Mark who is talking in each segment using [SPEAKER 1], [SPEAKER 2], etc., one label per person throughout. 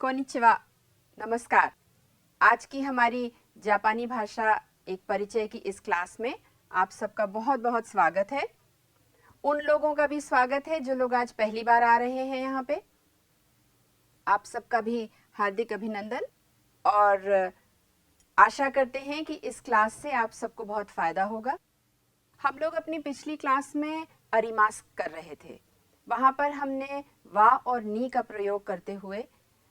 [SPEAKER 1] Konnichiwa, नमस्कार। आज की हमारी जापानी भाषा एक परिचय की इस क्लास में आप सबका बहुत बहुत स्वागत है। उन लोगों का भी स्वागत है जो लोग आज पहली बार आ रहे हैं यहाँ पे। आप सबका भी हार्दिक अभिनंदन और आशा करते हैं कि इस क्लास से आप सबको बहुत फायदा होगा। हम लोग अपनी पिछली क्लास में अरिमास कर रहे थे। वहाँ पर हमने वा और नी का प्रयोग करते हुए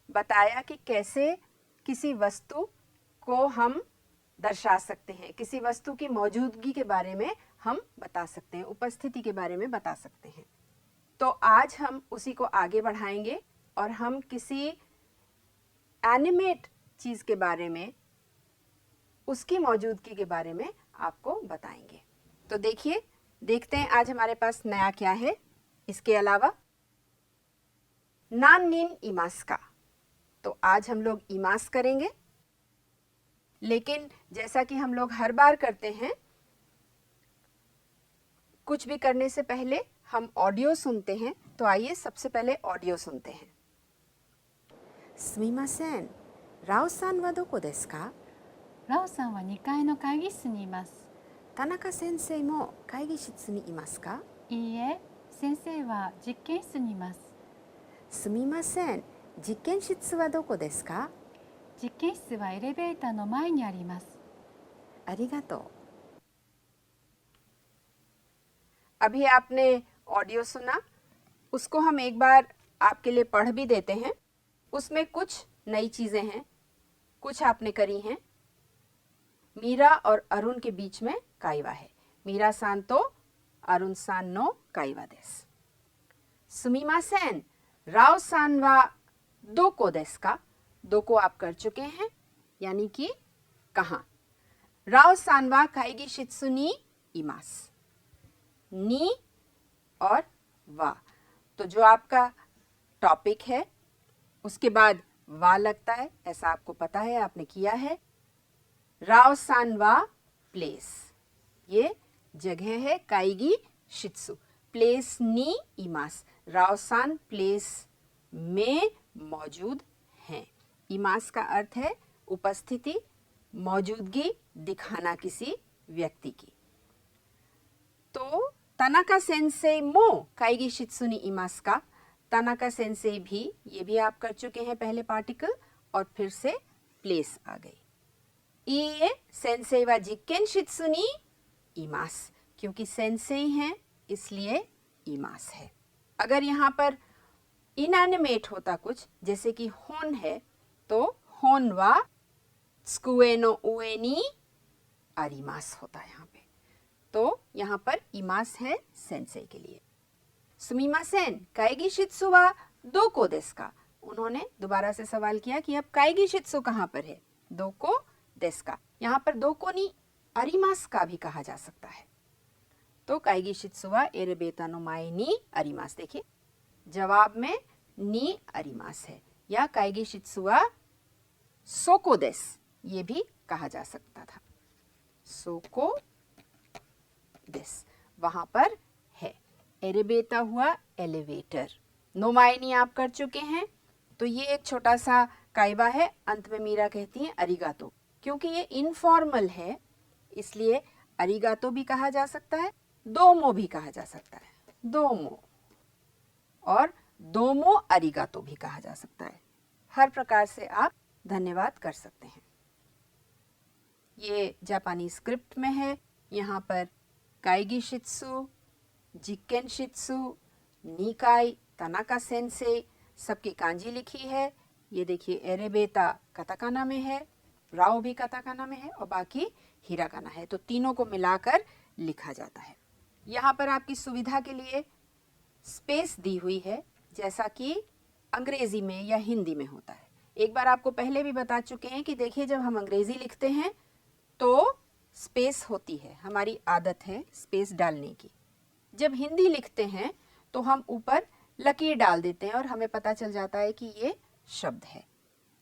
[SPEAKER 1] बताया कि कैसे किसी वस्तु को हम दर्शा सकते हैं, किसी वस्तु की मौजूदगी के बारे में हम बता सकते हैं, उपस्थिति के बारे में बता सकते हैं। तो आज हम उसी को आगे बढ़ाएंगे और हम किसी एनिमेट चीज़ के बारे में, उसकी मौजूदगी के बारे में आपको बताएंगे। तो देखते हैं आज हमारे पास नया क्या है। इसके अलावा नान नीन इमास का, तो आज हम लोग इमास करेंगे। लेकिन जैसा कि हम लोग हर बार करते हैं, कुछ भी करने से पहले हम ऑडियो सुनते हैं। तो आइए सबसे पहले ऑडियो सुनते हैं। सुमिमासेन, राओ सान वा दोको देसु का?
[SPEAKER 2] ラオさんは2階の会議室にいます。
[SPEAKER 1] 田中先生も会議室にいますか？
[SPEAKER 2] いいえ、先生は実験室にいます。
[SPEAKER 1] すみません、実験室はどこですか？
[SPEAKER 2] 実験室はエレベーターの前にあります。
[SPEAKER 1] ありがとう。अभी आपने ऑडियो सुना, उसको हम एक बार आपके लिए पढ़ भी देते हैं। उसमें कुछ नई चीज़ें हैं, कुछ आपने करी हैं। मीरा और अरुण के बीच में काइवा है। मीरा सान तो अरुण सान नो काइवा देस। सुमिमासेन, राव सान वा दोको देस का? दोको आप कर चुके हैं, यानी कि कहाँ। राव सान वा काइगी शित्सु नि इमास। नी और वा, तो जो आपका टॉपिक है उसके बाद वा लगता है, ऐसा आपको पता है, आपने किया है। राव सान वा प्लेस, ये जगह है काइगी शित्सु। प्लेस नी इमास, राव सान प्लेस में मौजूद हैं। इमास का अर्थ है उपस्थिति, मौजूदगी, दिखाना किसी व्यक्ति की। तो तनाका सेंसेई मो काइगी शित्सु नि इमास का? तनाका सेंसेई भी, ये भी आप कर चुके हैं पहले पार्टिकल, और फिर से प्लेस आ गई। इए सेंसेई वा जिक्केन शित्सु नि इमास, क्योंकि सेंसेई हैं इसलिए इमास है। अगर यहाँ पर इनएनिमेट होता कुछ, जैसे कि होन है, तो होन वा त्सुकुए नो उए नि आरिमास होता है यहाँ पे। तो यहाँ पर इमास है सेंसेई के लिए। सुमिमासेन, काइगी शित्सु वा दोको देसु का? उन्होंने दोबारा से सवाल किया कि अब काइगी शित्सु कहाँ पर है? दोको देसु का, यहाँ पर दोको नि अरिमास का भी कहा जा सकता है। तो काइगी शित्सु वा एरेबेता नो माए नि अरिमास। देखिए जवाब में नि अरिमास है। या काइगी शित्सु वा सोको देस, ये भी कहा जा सकता था। सोको देस वहां पर है। एरेबेता हुआ एलिवेटर। नोमाइनी आप कर चुके हैं। तो ये एक छोटा सा काइवा है। अंत में मीरा कहती है अरिगातो। क्योंकि ये इनफॉर्मल है इसलिए अरिगातो भी कहा जा सकता है, दोमो भी कहा जा सकता है, दोमो, और दोमो अरिगातो भी कहा जा सकता है। हर प्रकार से आप धन्यवाद कर सकते हैं। ये जापानी स्क्रिप्ट में है। यहाँ पर काइगी शित्सु, जिक्केन शित्सु, निकाई, तनाका सेंसे सबकी कांजी लिखी है। ये देखिए एरेबेता काताकाना में है, राओ भी काताकाना में है, और बाकी हिराकाना है। तो तीनों को मिलाकर लिखा जाता है। यहाँ पर आपकी सुविधा के लिए स्पेस दी हुई है, जैसा कि अंग्रेजी में या हिंदी में होता है। एक बार आपको पहले भी बता चुके हैं कि देखिए जब हम अंग्रेजी लिखते हैं तो स्पेस होती है, हमारी आदत है स्पेस डालने की। जब हिंदी लिखते हैं तो हम ऊपर लकीर डाल देते हैं और हमें पता चल जाता है कि ये शब्द है,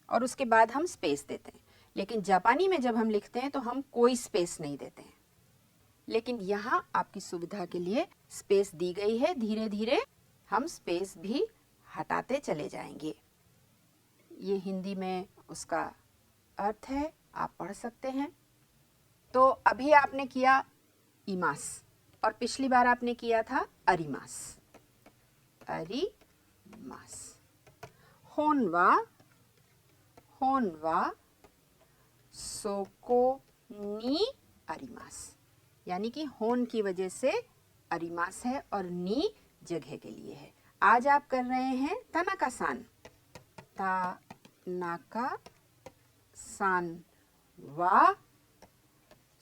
[SPEAKER 1] और उसके बाद हम स्पेस देते हैं। लेकिन जापानी में जब हम लिखते हैं तो हम कोई स्पेस नहीं देते हैं। लेकिन यहाँ आपकी सुविधा के लिए स्पेस दी गई है। धीरे धीरे हम स्पेस भी हटाते चले जाएंगे। ये हिंदी में उसका अर्थ है, आप पढ़ सकते हैं। तो अभी आपने किया इमास और पिछली बार आपने किया था अरिमास। अरिमास। होनवा सोको नी अरिमास, यानी कि होन की वजह से अरिमास है और नी जगह के लिए है। आज आप कर रहे हैं तनाका सान। तानाका सान वा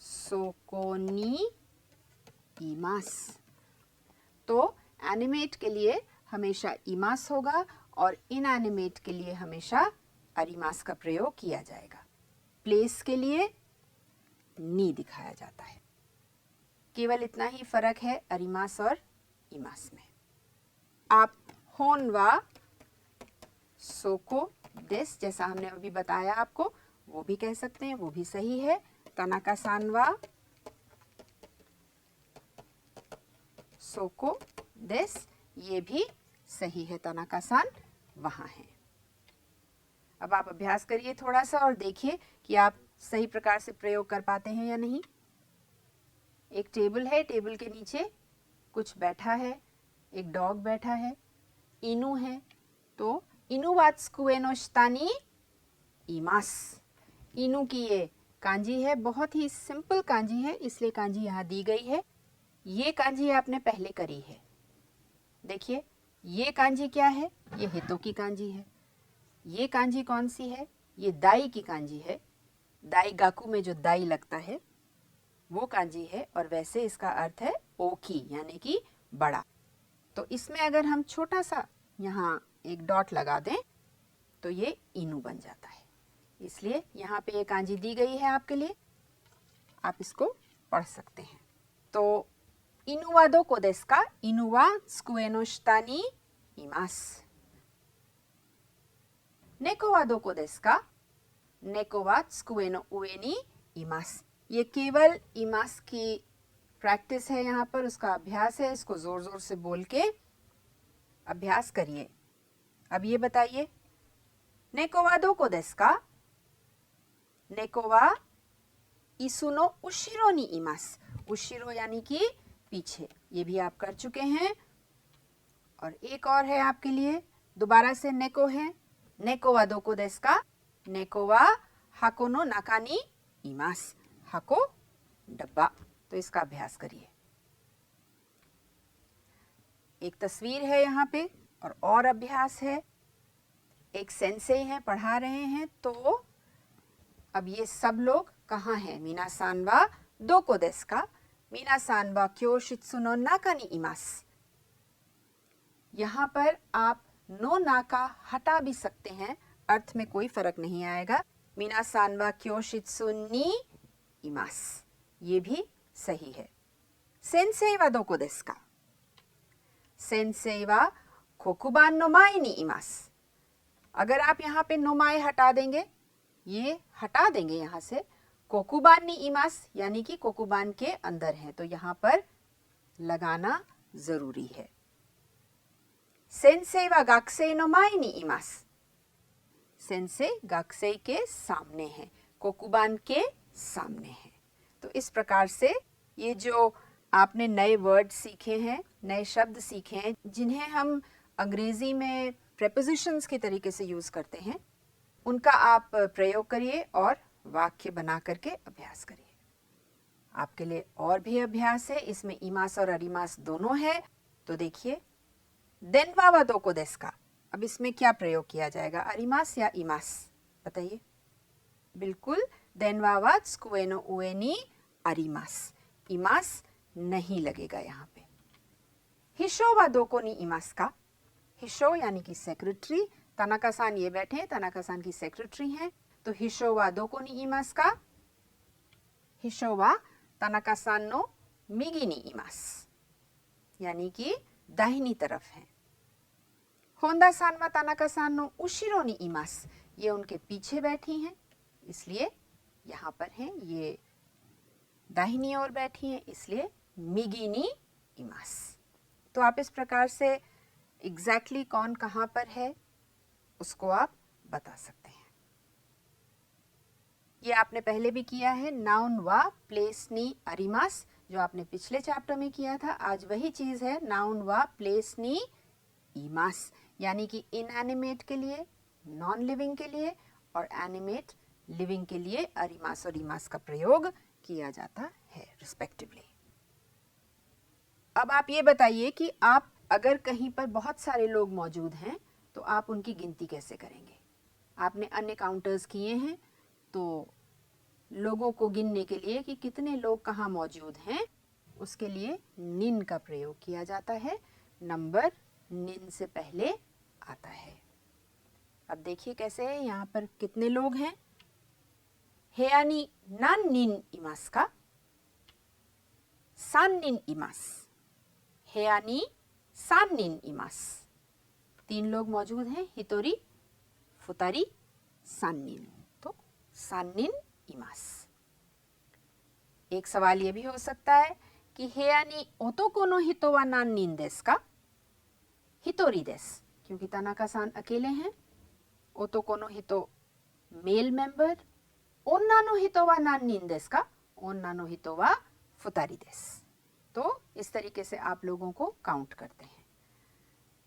[SPEAKER 1] सोकोनी इमास। तो एनिमेट के लिए हमेशा इमास होगा और इनएनिमेट के लिए हमेशा अरिमास का प्रयोग किया जाएगा। प्लेस के लिए नी दिखाया जाता है। केवल इतना ही फर्क है अरिमास और इमास में। आप होनवा सोको देस, जैसा हमने अभी बताया आपको, वो भी कह सकते हैं, वो भी सही है। तनाका सानवा सोको देस, ये भी सही है। तनाका सान वहाँ है। अब आप अभ्यास करिए थोड़ा सा और देखिए कि आप सही प्रकार से प्रयोग कर पाते हैं या नहीं। एक टेबल है, टेबल के नीचे कुछ बैठा है, एक डॉग बैठा है, इनु है, तो इनु वात्सुकुए नो शिता नि इमास। इनु की ये कांजी है, बहुत ही सिंपल कांजी है, इसलिए कांजी यहाँ दी गई है। ये कांजी आपने पहले करी है। देखिए ये कांजी क्या है, ये हितो की कांजी है। ये कांजी कौन सी है, ये दाई की कांजी है। दाई गाकू में जो दाई लगता है वो कांजी है, और वैसे इसका अर्थ है ओकी, यानी कि बड़ा। तो इसमें अगर हम छोटा सा यहाँ एक डॉट लगा दें तो ये इनु बन जाता है। इसलिए यहाँ पे ये कांजी दी गई है आपके लिए, आप इसको पढ़ सकते हैं। तो इनुवा दो को देस का, इनुवा त्सुकुए नो शिता नि इमास। नेको वा दोको देसु का, नेको वा त्सुकुए नो उए नि इमास। ये केवल इमास की प्रैक्टिस है, यहाँ पर उसका अभ्यास है। इसको जोर जोर से बोल के अभ्यास करिए। अब ये बताइए, नेको वा दोको देसु का, नेको वा इसु नो उशिरो नि इमास। उशिरो यानी कि पीछे, ये भी आप कर चुके हैं। और एक और है आपके लिए, दोबारा से नेको है। नेको वा दोको देसु का, नेको वा हाको नो नाका नि इमास। हाको डब्बा। तो इसका अभ्यास करिए। एक तस्वीर है यहाँ पे और अभ्यास है। एक सेंसेई है, पढ़ा रहे हैं। तो अब ये सब लोग कहाँ हैं? मीनासान वा दोको देसु का, मीनासान वा क्योशित्सु नो नाका नि इमास। यहाँ पर आप नो नाका हटा भी सकते हैं, अर्थ में कोई फर्क नहीं आएगा। मीनासान वा क्योशित्सु नि इमास, ये भी सही है। सेंसेई वा दोको देसु का, सेंसेई वा कोकुबान नो माए नि इमास। अगर आप यहाँ पे नो माए हटा देंगे, ये हटा देंगे यहाँ से, कोकुबान नि इमास यानी कि कोकुबान के अंदर है, तो यहाँ पर लगाना जरूरी है। सेंसेई वा गाकुसेई नो माए नि इमास, सेंसेई गाकुसेई के सामने है, कोकुबान के सामने है। तो इस प्रकार से ये जो आपने नए वर्ड सीखे हैं, नए शब्द सीखे हैं, जिन्हें हम अंग्रेजी में प्रेपोजिशंस के तरीके से यूज करते हैं, उनका आप प्रयोग करिए और वाक्य बना करके अभ्यास करिए। आपके लिए और भी अभ्यास है, इसमें इमास और अरिमास दोनों है। तो देखिए, देनवा वा दोको देसु का, अब इसमें क्या प्रयोग किया जाएगा, अरिमास या इमास? बताइए। बिल्कुल, देनवा वा त्सुकुए नो उए नि अरिमास, इमास नहीं लगेगा यहाँ पे। हिशो वा दोको नि इमास का, हिशो यानी कि सेक्रेटरी, तनाका सान ये बैठे, तनाका सान की सेक्रेटरी हैं, तो हिशो वा दोको नि इमास का, हिशो वा तनाका सान नो मिगी नि इमास, यानी कि दाहिनी तरफ है। होंदा सान वा तनाका सान नो उशिरो नि इमास, ये उनके पीछे बैठी हैं, इसलिए यहाँ पर हैं, ये दाहिनी ओर बैठी हैं, इसलिए मिगी नि इमास। तो आप इस प्रकार से एग्जैक्टली कौन कहाँ पर है उसको आप बता सकते हैं। ये आपने पहले भी किया है, नाउन वा प्लेस नी अरिमास, जो आपने पिछले चैप्टर में किया था। आज वही चीज है, नाउन वा प्लेस नी इमास, यानी कि इनएनिमेट के लिए, नॉन लिविंग के लिए और एनिमेट लिविंग के लिए अरिमास और इमास का प्रयोग किया जाता है रिस्पेक्टिवली। अब आप ये बताइए कि आप अगर कहीं पर बहुत सारे लोग मौजूद हैं तो आप उनकी गिनती कैसे करेंगे। आपने अन्य काउंटर्स किए हैं, तो लोगों को गिनने के लिए कि कितने लोग कहाँ मौजूद हैं, उसके लिए निन का प्रयोग किया जाता है। नंबर निन से पहले आता है। अब देखिए कैसे है, यहाँ पर कितने लोग हैं। हेयानी नान निन इमास का, सान निन इमास, हेयानी सान निन इमास, 3 लोग मौजूद हैं, हितोरी, फुतारी, सान्निन, तो सान्निन इमास। एक सवाल ये भी हो सकता है कि हेयानी ओतोको नो हितो वा नान निन देस का, हितोरी देस, क्योंकि तानाका सान अकेले हैं। ओतोको नो हितो मेल मेंबर, ओन्ना नो हितो वा नान निन देस का, ओन्ना नो हितो वा फुतारी देस। तो इस तरीके से आप लोगों को काउंट करते हैं।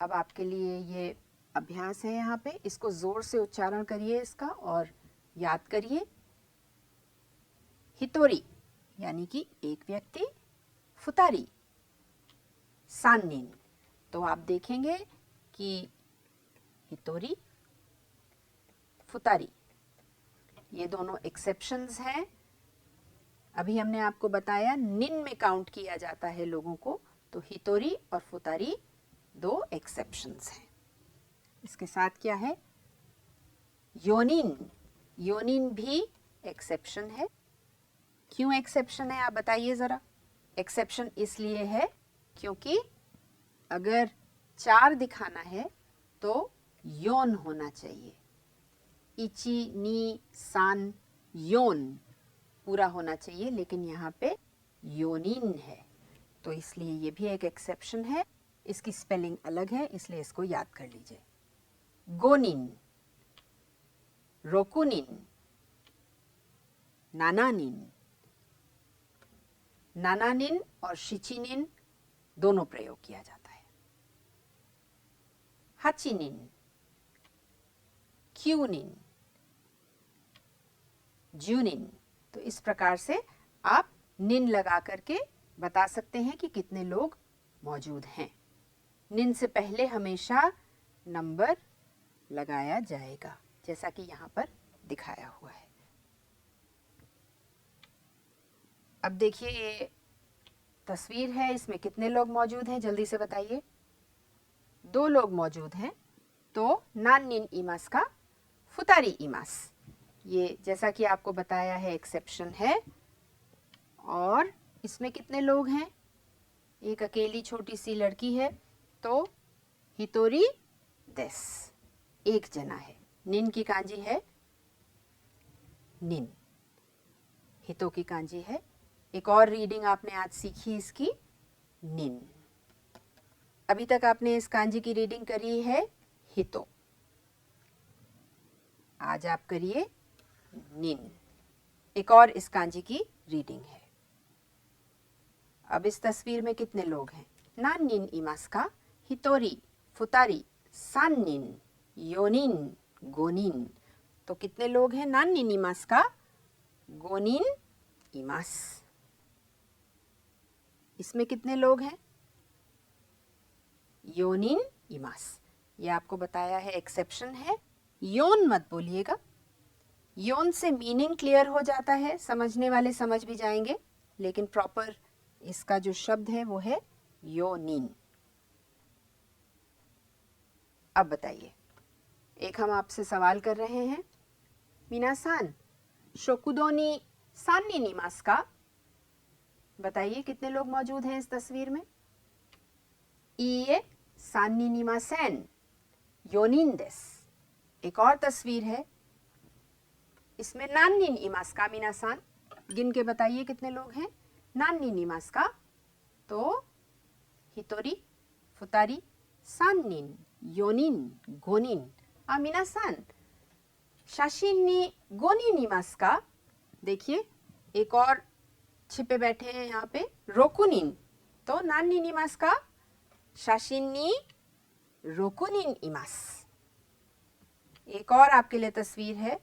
[SPEAKER 1] अब आपके लिए ये अभ्यास है, यहाँ पे इसको जोर से उच्चारण करिए इसका और याद करिए। हितोरी यानी कि एक व्यक्ति, फुतारी सान्निन, तो आप देखेंगे कि हितोरी, फुतारी ये दोनों एक्सेप्शंस हैं। अभी हमने आपको बताया निन में काउंट किया जाता है लोगों को, तो हितोरी और फुतारी 2 एक्सेप्शंस हैं। इसके साथ क्या है, योनिन, योनिन भी एक्सेप्शन है। क्यों एक्सेप्शन है आप बताइए जरा। एक्सेप्शन इसलिए है क्योंकि अगर 4 दिखाना है तो योन होना चाहिए। इची नी सान योन पूरा होना चाहिए, लेकिन यहाँ पे योनिन है, तो इसलिए ये भी एक एक्सेप्शन है। इसकी स्पेलिंग अलग है, इसलिए इसको याद कर लीजिए। गोनिन, रोकुनिन, नानानिन, नानानिन और शिचिनिन दोनों प्रयोग किया जाता है। हाचिनिन, क्यूनिन, जूनिन, तो इस प्रकार से आप निन लगा करके बता सकते हैं कि कितने लोग मौजूद हैं। निन से पहले हमेशा नंबर लगाया जाएगा, जैसा कि यहाँ पर दिखाया हुआ है। अब देखिए ये तस्वीर है, इसमें कितने लोग मौजूद हैं जल्दी से बताइए। 2 लोग मौजूद हैं, तो नान निन इमास का फुतारी इमास, ये जैसा कि आपको बताया है एक्सेप्शन है। और इसमें कितने लोग हैं, एक अकेली छोटी सी लड़की है, तो हितोरी देस, एक जना है। निन की कांजी है निन, हितो की कांजी है। एक और रीडिंग आपने आज सीखी इसकी, निन। अभी तक आपने इस कांजी की रीडिंग करी है हितो, आज आप करिए निन। एक और इस कांजी की रीडिंग है। अब इस तस्वीर में कितने लोग हैं, नान निन इमास का, हितोरी, फुतारी, सान निन, योनिन, गोनिन, तो कितने लोग हैं, नान निन इमास का, गोनिन इमास। इसमें कितने लोग हैं, योनिन इमास, ये आपको बताया है एक्सेप्शन है। योन मत बोलिएगा, योन से मीनिंग क्लियर हो जाता है, समझने वाले समझ भी जाएंगे, लेकिन प्रॉपर इसका जो शब्द है वो है योनिन। अब बताइए, एक हम आपसे सवाल कर रहे हैं, मिनासान शोकुदो नी सान्नी निमास का, बताइए कितने लोग मौजूद हैं इस तस्वीर में। इए सान्नी निमासेन योनिन देस। एक और तस्वीर है, इसमें नान्निन इमास का, मिनासान गिन के बताइए कितने लोग हैं, नान्निन इमास का, तो हितोरी, फुतारी, सान्निन, योनिन, गोनिन। मिनासान शाशिन नी गोनिन इमासु का? देखिए एक और छिपे बैठे हैं यहाँ पे, रोकुनिन। तो नान नी इमासु का? शाशिन नी रोकुनिन इमासु। एक और आपके लिए तस्वीर है,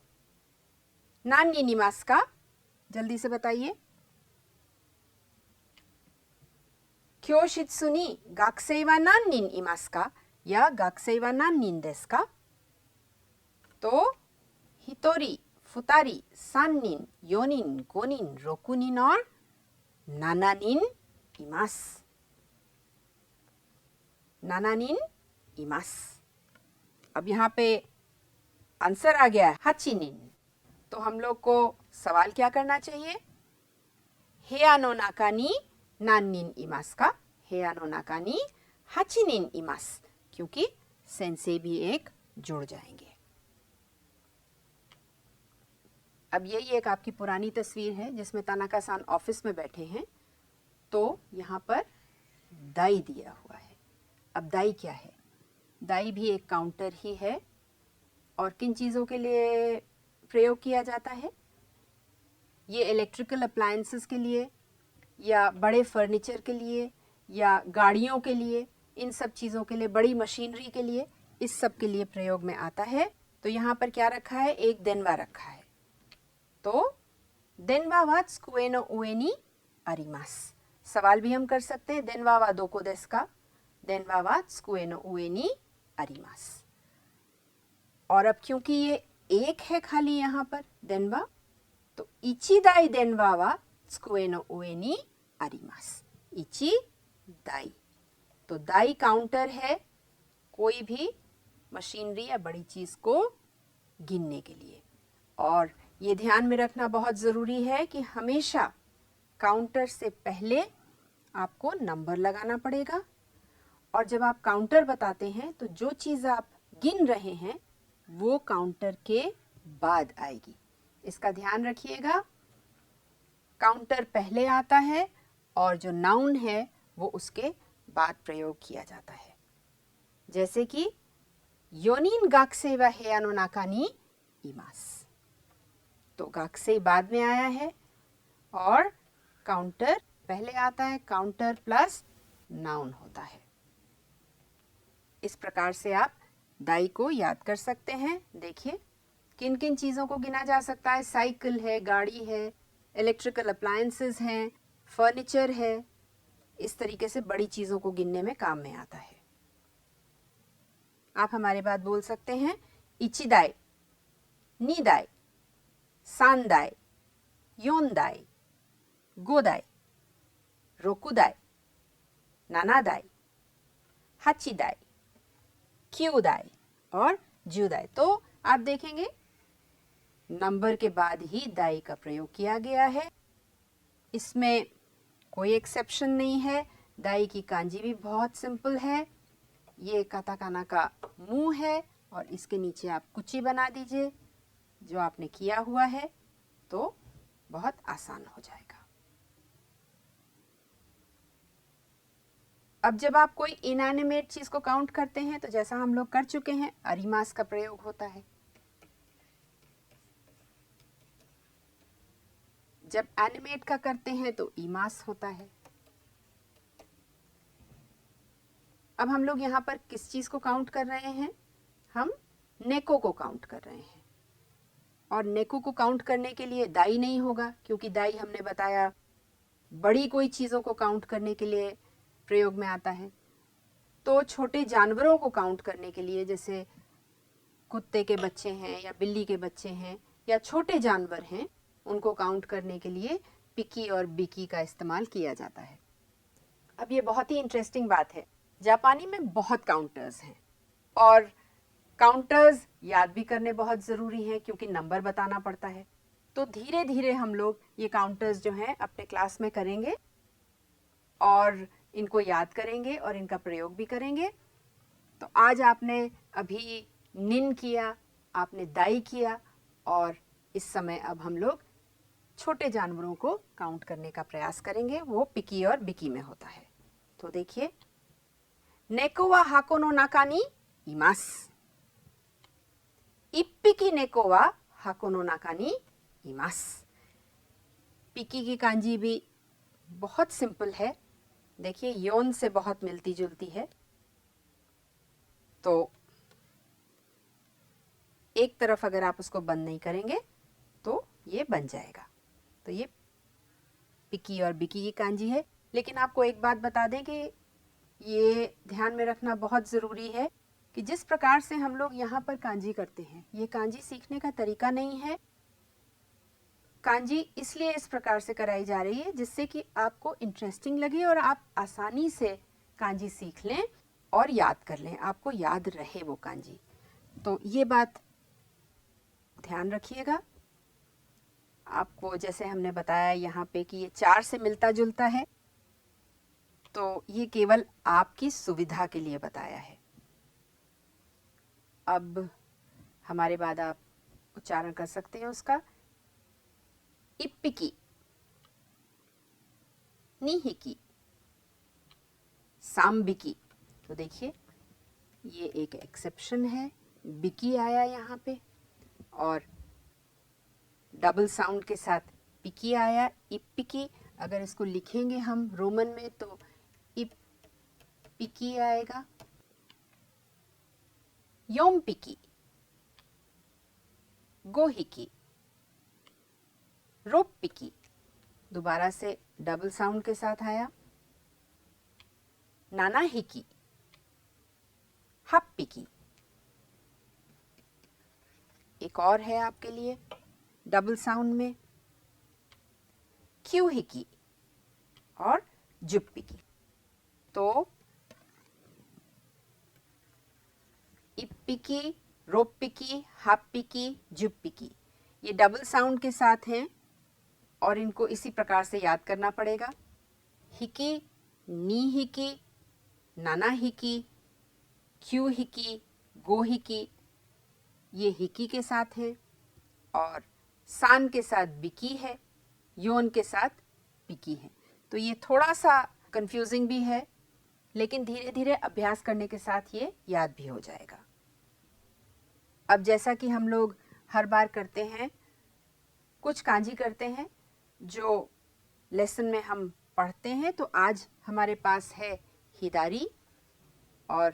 [SPEAKER 1] नान नी इमासु का? जल्दी से बताइए। क्योशित्सु नी गाकुसेई वा नान्निन इमासु का या गाकुसेई वा नान्निन देसु का? तो हितोरी, फुतारी, सान्निन, योनिन, गोनिन, रोकुनिन और नानानिन इमासु। नानानिन इमासु। अब यहाँ पे आंसर आ गया है हाचिनिन। तो हम लोग को सवाल क्या करना चाहिए? हेया नो नाका नी नान्निन इमासु का? हेया नो नाका नी हाचिनिन इमासु, क्योंकि सेंसे भी एक जुड़ जाएंगे। अब यही एक आपकी पुरानी तस्वीर है जिसमें तानाका-सान ऑफिस में बैठे हैं। तो यहाँ पर दाई दिया हुआ है। अब दाई क्या है? दाई भी एक काउंटर ही है। और किन चीज़ों के लिए प्रयोग किया जाता है? ये इलेक्ट्रिकल अप्लायंसेस के लिए या बड़े फर्नीचर के लिए या गाड़ियों के लिए, इन सब चीज़ों के लिए, बड़ी मशीनरी के लिए, इस सब के लिए प्रयोग में आता है। तो यहाँ पर क्या रखा है? एक देनवा रखा है। तो देनवा वा त्सुकुए नो उए नि आरिमासु। सवाल भी हम कर सकते हैं, देनवा वा दोको देसु का? देनवा वा त्सुकुए नो उए नि आरिमासु। और अब क्योंकि ये एक है खाली यहाँ पर देनवा, तो इची दाई देनवा वा त्सुकुए नो उए नि आरिमासु। इची दाई। तो दाई काउंटर है कोई भी मशीनरी या बड़ी चीज को गिनने के लिए। और ये ध्यान में रखना बहुत ज़रूरी है कि हमेशा काउंटर से पहले आपको नंबर लगाना पड़ेगा। और जब आप काउंटर बताते हैं तो जो चीज़ आप गिन रहे हैं वो काउंटर के बाद आएगी। इसका ध्यान रखिएगा। काउंटर पहले आता है और जो नाउन है वो उसके बाद प्रयोग किया जाता है। जैसे कि योनिन गाकुसेई वा हेया नो नाका नि इमासु। तो गाकुसेई बाद में आया है और काउंटर पहले आता है। काउंटर प्लस नाउन होता है। इस प्रकार से आप दाई को याद कर सकते हैं। देखिए किन किन चीज़ों को गिना जा सकता है? साइकिल है, गाड़ी है, इलेक्ट्रिकल अप्लायंसेस हैं, फर्नीचर है। इस तरीके से बड़ी चीज़ों को गिनने में काम में आता है। आप हमारे बाद बोल सकते हैं इचिदाई, नीदाई, सांदाई, योनदाई, गोदाई, रोकुदाई, नानादाई, हाचिदाई, क्यूदाई और जुदाई। तो आप देखेंगे नंबर के बाद ही दाई का प्रयोग किया गया है। इसमें कोई एक्सेप्शन नहीं है। दाई की कांजी भी बहुत सिंपल है। ये काताकाना का मुंह है और इसके नीचे आप कुची बना दीजिए जो आपने किया हुआ है, तो बहुत आसान हो जाएगा। अब जब आप कोई इनएनिमेट चीज को काउंट करते हैं तो जैसा हम लोग कर चुके हैं, अरिमास का प्रयोग होता है। जब एनिमेट का करते हैं तो ईमास होता है। अब हम लोग यहाँ पर किस चीज को काउंट कर रहे हैं? हम नेको को काउंट कर रहे हैं। और नेको को काउंट करने के लिए दाई नहीं होगा, क्योंकि दाई हमने बताया बड़ी कोई चीजों को काउंट करने के लिए प्रयोग में आता है। तो छोटे जानवरों को काउंट करने के लिए, जैसे कुत्ते के बच्चे हैं या बिल्ली के बच्चे हैं या छोटे जानवर हैं, उनको काउंट करने के लिए पिकी और बिकी का इस्तेमाल किया जाता है। अब ये बहुत ही इंटरेस्टिंग बात है, जापानी में बहुत काउंटर्स हैं और काउंटर्स याद भी करने बहुत ज़रूरी हैं क्योंकि नंबर बताना पड़ता है। तो धीरे धीरे हम लोग ये काउंटर्स जो हैं अपने क्लास में करेंगे और इनको याद करेंगे और इनका प्रयोग भी करेंगे। तो आज आपने अभी निन किया, आपने दाई किया और इस समय अब हम लोग छोटे जानवरों को काउंट करने का प्रयास करेंगे। वो पिकी और बिकी में होता है। तो देखिए, नेको वा हाको नो नाका नि इमासु। 1匹 नेको वा 箱の中にいます。पिकी की कांजी भी बहुत सिंपल है। देखिए योन से बहुत मिलती जुलती है। तो एक तरफ अगर आप उसको बंद नहीं करेंगे तो ये बन जाएगा। तो ये पिकी और बिकी की कांजी है। लेकिन आपको एक बात बता दें कि ये ध्यान में रखना बहुत ज़रूरी है कि जिस प्रकार से हम लोग यहाँ पर कांजी करते हैं, ये कांजी सीखने का तरीका नहीं है। कांजी इसलिए इस प्रकार से कराई जा रही है जिससे कि आपको इंटरेस्टिंग लगे और आप आसानी से कांजी सीख लें और याद कर लें, आपको याद रहे वो कांजी। तो ये बात ध्यान रखिएगा। आपको जैसे हमने बताया यहाँ पे कि ये 4 से मिलता जुलता है, तो ये केवल आपकी सुविधा के लिए बताया है। अब हमारे बाद आप उच्चारण कर सकते हैं उसका। इप्पिकी, निहिकी, सांबिकी। तो देखिए ये एक एक्सेप्शन है, बिकी आया यहाँ पे और डबल साउंड के साथ पिकी आया, इप्पिकी। अगर इसको लिखेंगे हम रोमन में तो इप पिकी आएगा। योम पिकी, गोहिकी, रोप पिकी। दोबारा से डबल साउंड के साथ आया। नाना हिकी, हप पिकी। एक और है आपके लिए डबल साउंड में, क्यू हिकी और जुप पिकी। तो इप्पिकी, रोप्पिकी, हाप्पिकी, जुप्पिकी, ये डबल साउंड के साथ हैं और इनको इसी प्रकार से याद करना पड़ेगा। हिकी, नी हिकी, नाना हिकी, क्यू हिकी, गो हिकी, ये हिकी के साथ हैं और सान के साथ बिकी है, योन के साथ पिकी है। तो ये थोड़ा सा कंफ्यूजिंग भी है, लेकिन धीरे धीरे अभ्यास करने के साथ ये याद भी हो जाएगा। अब जैसा कि हम लोग हर बार करते हैं, कुछ कांजी करते हैं जो लेसन में हम पढ़ते हैं। तो आज हमारे पास है हिदारी और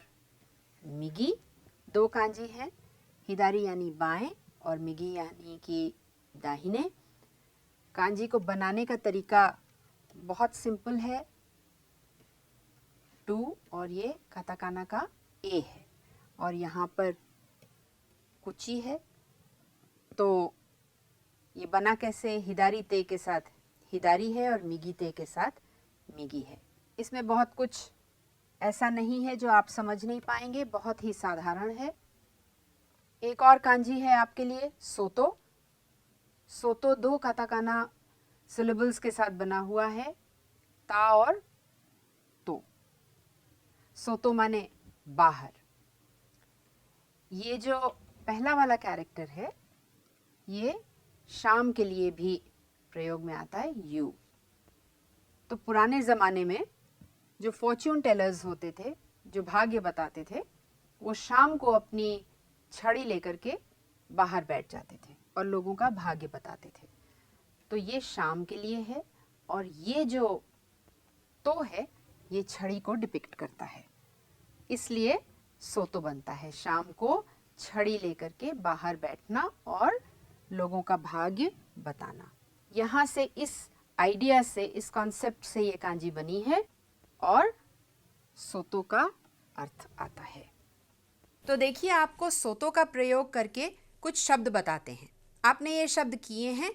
[SPEAKER 1] मिगी, 2 कांजी हैं। हिदारी यानी बाएं और मिगी यानी कि दाहिने। कांजी को बनाने का तरीका बहुत सिंपल है। टू और ये काताकाना का ए है और यहाँ पर कुची है। तो ये बना कैसे? हिदारी ते के साथ हिदारी है और मिगी ते के साथ मिगी है। इसमें बहुत कुछ ऐसा नहीं है जो आप समझ नहीं पाएंगे, बहुत ही साधारण है। एक और कांजी है आपके लिए सोतो। सोतो 2 काताकाना सिलेबल्स के साथ बना हुआ है, ता और तो। सोतो माने बाहर। ये जो पहला वाला कैरेक्टर है ये शाम के लिए भी प्रयोग में आता है, यू। तो पुराने ज़माने में जो फॉर्च्यून टेलर्स होते थे, जो भाग्य बताते थे, वो शाम को अपनी छड़ी लेकर के बाहर बैठ जाते थे और लोगों का भाग्य बताते थे। तो ये शाम के लिए है और ये जो तो है ये छड़ी को डिपिक्ट करता है, इसलिए सोतो बनता है। शाम को छड़ी लेकर के बाहर बैठना और लोगों का भाग्य बताना। यहाँ से इस आइडिया से, इस कॉन्सेप्ट से ये कांजी बनी है और सोतो का अर्थ आता है। तो देखिए आपको सोतो का प्रयोग करके कुछ शब्द बताते हैं। आपने ये शब्द किए हैं,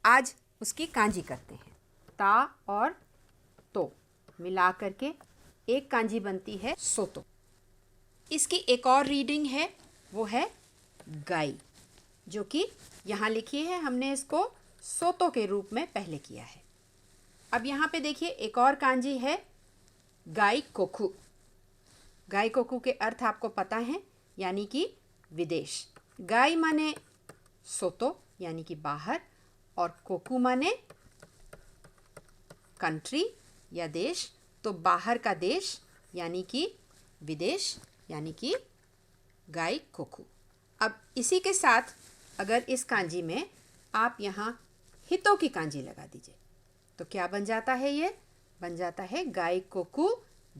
[SPEAKER 1] आज उसकी कांजी करते हैं। ता और तो मिला करके एक कांजी बनती है सोतो। इसकी एक और रीडिंग है, वो है गाई, जो कि यहाँ लिखी है। हमने इसको सोतो के रूप में पहले किया है। अब यहाँ पे देखिए एक और कांजी है गाई कोकू। गाई कोकू के अर्थ आपको पता है, यानी कि विदेश। गाई माने सोतो यानी कि बाहर और कोकू माने कंट्री या देश। तो बाहर का देश यानी कि विदेश, यानी कि गाई कोकू। अब इसी के साथ अगर इस कांजी में आप यहाँ हितो की कांजी लगा दीजिए तो क्या बन जाता है? ये बन जाता है गाइकोकु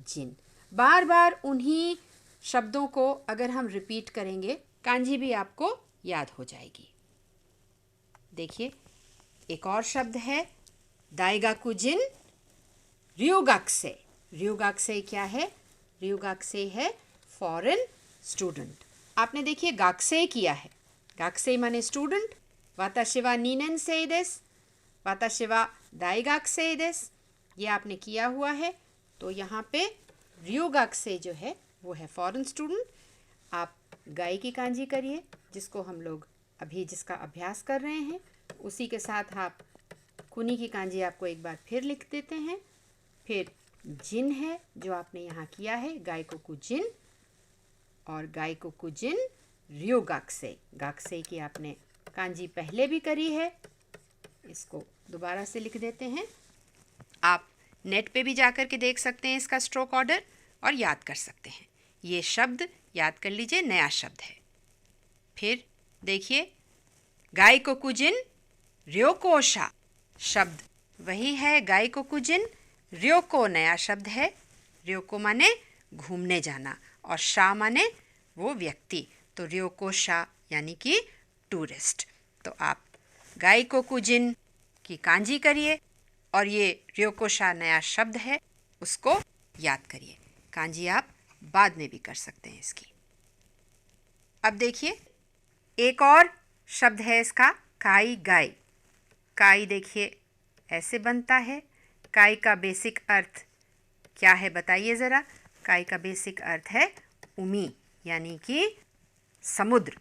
[SPEAKER 1] जिन। बार बार उन्हीं शब्दों को अगर हम रिपीट करेंगे, कांजी भी आपको याद हो जाएगी। देखिए, एक और शब्द है दाइगाकु जिन ryugakusei। ryugakusei क्या है? ryugakusei है फॉरेन स्टूडेंट। आपने देखिए गाकुसेई किया है। गाकुसेई माने स्टूडेंट। वाताशी वा 2 年生です। वाताशी वा दाइगाकुसेई देस। ये आपने किया हुआ है। तो यहाँ पे ryugakusei जो है वो है फॉरेन स्टूडेंट। आप गाई की कांजी करिए, जिसको हम लोग अभी जिसका अभ्यास कर रहे हैं, उसी के साथ आप कुनी की कांजी आपको एक बार फिर लिख देते हैं। फिर जिन है जो आपने यहाँ किया है, गाइकोकु जिन, और गाइकोकु जिन ryugakusei। गाकुसेई की आपने कांजी पहले भी करी है, इसको दोबारा से लिख देते हैं। आप नेट पे भी जाकर के देख सकते हैं इसका स्ट्रोक ऑर्डर और याद कर सकते हैं। ये शब्द याद कर लीजिए, नया शब्द है। फिर देखिए गाइकोकु जिन ryokosha शब्द वही है, गाइकोकु जिन। ryoko नया शब्द है। ryoko माने घूमने जाना और शा माने वो व्यक्ति, तो ryokosha यानी कि टूरिस्ट। तो आप गाइकोकु जिन की कांजी करिए और ये ryokosha नया शब्द है, उसको याद करिए। कांजी आप बाद में भी कर सकते हैं इसकी। अब देखिए एक और शब्द है इसका, काई गाई। काई देखिए ऐसे बनता है। काई का बेसिक अर्थ क्या है बताइए ज़रा? काई का बेसिक अर्थ है उमी, यानी कि समुद्र।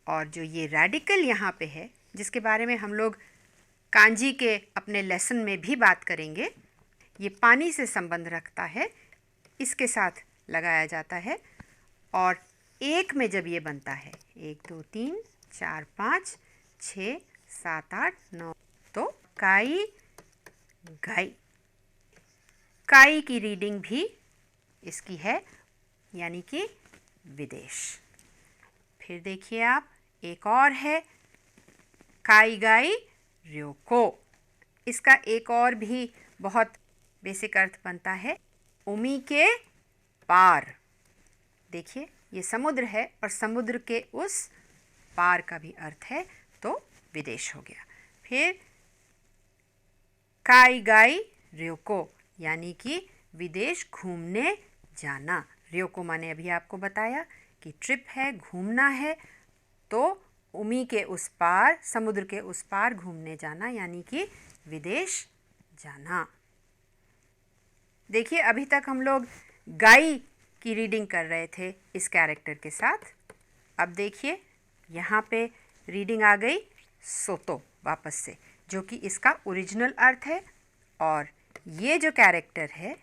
[SPEAKER 1] और जो ये रेडिकल यहाँ पे है, जिसके बारे में हम लोग कांजी के अपने लेसन में भी बात करेंगे, ये पानी से संबंध रखता है, इसके साथ लगाया जाता है। और एक में जब ये बनता है 1 2 3 4 5 6 7 8 9, तो काई गाई। काई की रीडिंग भी इसकी है, यानी कि विदेश। फिर देखिए आप, एक और है काई गाई ryoko। इसका एक और भी बहुत बेसिक अर्थ बनता है उमी के पार। देखिए ये समुद्र है और समुद्र के उस पार का भी अर्थ है, तो विदेश हो गया। फिर काई गाई ryoko यानी कि विदेश घूमने जाना। ryoko माने अभी आपको बताया कि ट्रिप है, घूमना है, तो उमी के उस पार, समुद्र के उस पार घूमने जाना यानी कि विदेश जाना। देखिए अभी तक हम लोग गाई की रीडिंग कर रहे थे इस कैरेक्टर के साथ। अब देखिए यहाँ पे रीडिंग आ गई सोतो वापस से, जो कि इसका ओरिजिनल अर्थ है। और ये जो कैरेक्टर है,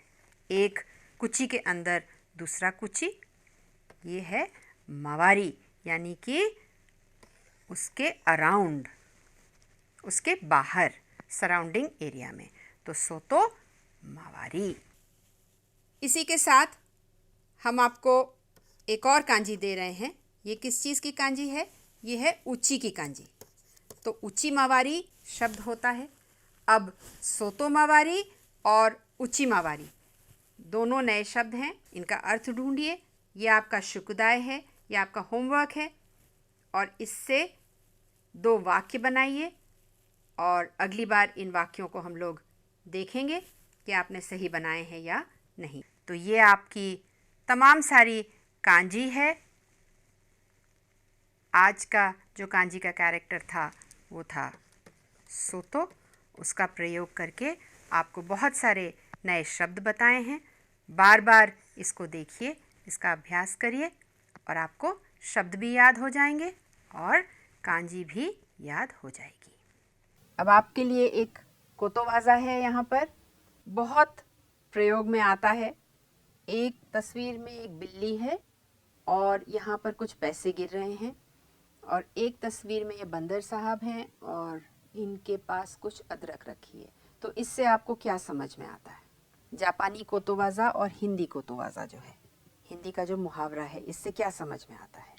[SPEAKER 1] एक कुची के अंदर दूसरा कुची, ये है मवारी, यानी कि उसके अराउंड, उसके बाहर, सराउंडिंग एरिया में। तो सोतो मवारी। इसी के साथ हम आपको एक और कांजी दे रहे हैं। ये किस चीज़ की कांजी है? ये है उची की कांजी। तो उची मावारी शब्द होता है। अब सोतो मावारी और उची मावारी दोनों नए शब्द हैं, इनका अर्थ ढूंढिए। ये आपका शुक्दाय है, ये आपका होमवर्क है, और इससे 2 वाक्य बनाइए और अगली बार इन वाक्यों को हम लोग देखेंगे कि आपने सही बनाए हैं या नहीं। तो ये आपकी तमाम सारी कांजी है। आज का जो कांजी का कैरेक्टर था वो था सोतो। उसका प्रयोग करके आपको बहुत सारे नए शब्द बताए हैं। बार बार इसको देखिए, इसका अभ्यास करिए और आपको शब्द भी याद हो जाएंगे और कांजी भी याद हो जाएगी। अब आपके लिए एक कोतोवाजा है, यहाँ पर बहुत प्रयोग में आता है। एक तस्वीर में एक बिल्ली है और यहाँ पर कुछ पैसे गिर रहे हैं, और एक तस्वीर में ये बंदर साहब हैं और इनके पास कुछ अदरक रखी है। तो इससे आपको क्या समझ में आता है? जापानी कोतोवाजा और हिंदी कोतोवाजा जो है, हिंदी का जो मुहावरा है, इससे क्या समझ में आता है?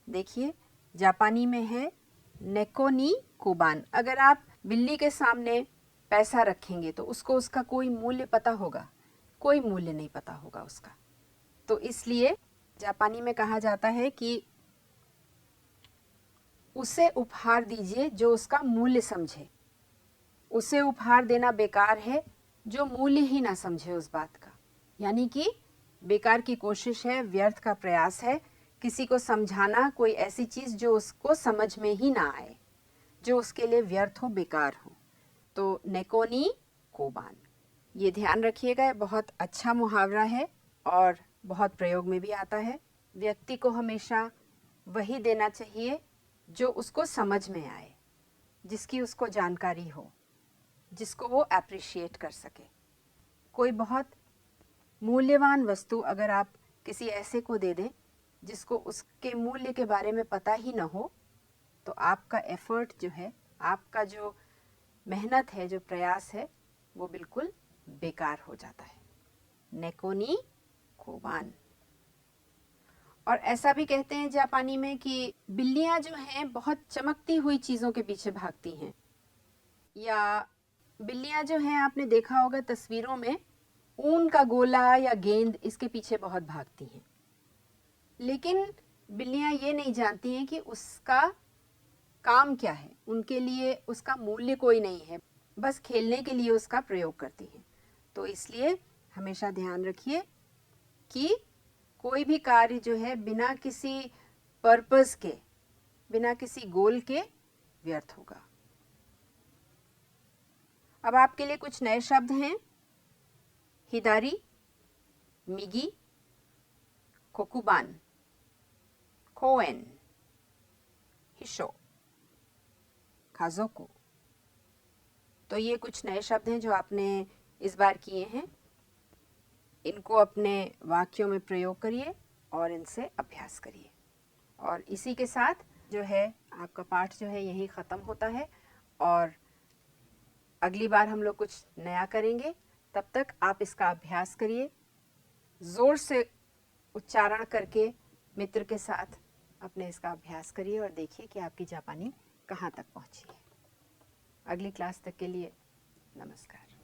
[SPEAKER 1] देखिए जापानी में है नेको नी कोबान। अगर आप बिल्ली के सामने पैसा रखेंगे तो उसको उसका कोई मूल्य पता होगा? कोई मूल्य नहीं पता होगा उसका। तो इसलिए जापानी में कहा जाता है कि उसे उपहार दीजिए जो उसका मूल्य समझे। उसे उपहार देना बेकार है जो मूल्य ही ना समझे उस बात का। यानी कि बेकार की कोशिश है, व्यर्थ का प्रयास है किसी को समझाना कोई ऐसी चीज जो उसको समझ में ही ना आए, जो उसके लिए व्यर्थ हो, बेकार हो। तो नेकोनी कोबान, ये ध्यान रखिएगा, ये बहुत अच्छा मुहावरा है और बहुत प्रयोग में भी आता है। व्यक्ति को हमेशा वही देना चाहिए जो उसको समझ में आए, जिसकी उसको जानकारी हो, जिसको वो एप्रिशिएट कर सके। कोई बहुत मूल्यवान वस्तु अगर आप किसी ऐसे को दे दें जिसको उसके मूल्य के बारे में पता ही ना हो, तो आपका एफर्ट जो है, आपका जो मेहनत है, जो प्रयास है, वो बिल्कुल बेकार हो जाता है। नेकोनी कोबान। और ऐसा भी कहते हैं जापानी में कि बिल्लियां जो हैं बहुत चमकती हुई चीज़ों के पीछे भागती हैं, या बिल्लियां जो हैं आपने देखा होगा तस्वीरों में, ऊन का गोला या गेंद इसके पीछे बहुत भागती हैं। लेकिन बिल्लियां ये नहीं जानती हैं कि उसका काम क्या है, उनके लिए उसका मूल्य कोई नहीं है, बस खेलने के लिए उसका प्रयोग करती हैं। तो इसलिए हमेशा ध्यान रखिए कि कोई भी कार्य जो है बिना किसी पर्पस के, बिना किसी गोल के व्यर्थ होगा। अब आपके लिए कुछ नए शब्द हैं। हिदारी, मिगी, कोकुबान, कोएन, हिशो, खाजोकू। तो ये कुछ नए शब्द हैं जो आपने इस बार किए हैं। इनको अपने वाक्यों में प्रयोग करिए और इनसे अभ्यास करिए। और इसी के साथ जो है आपका पाठ जो है यही ख़त्म होता है, और अगली बार हम लोग कुछ नया करेंगे। तब तक आप इसका अभ्यास करिए, ज़ोर से उच्चारण करके मित्र के साथ अपने इसका अभ्यास करिए और देखिए कि आपकी जापानी कहाँ तक पहुँची है। अगली क्लास तक के लिए नमस्कार।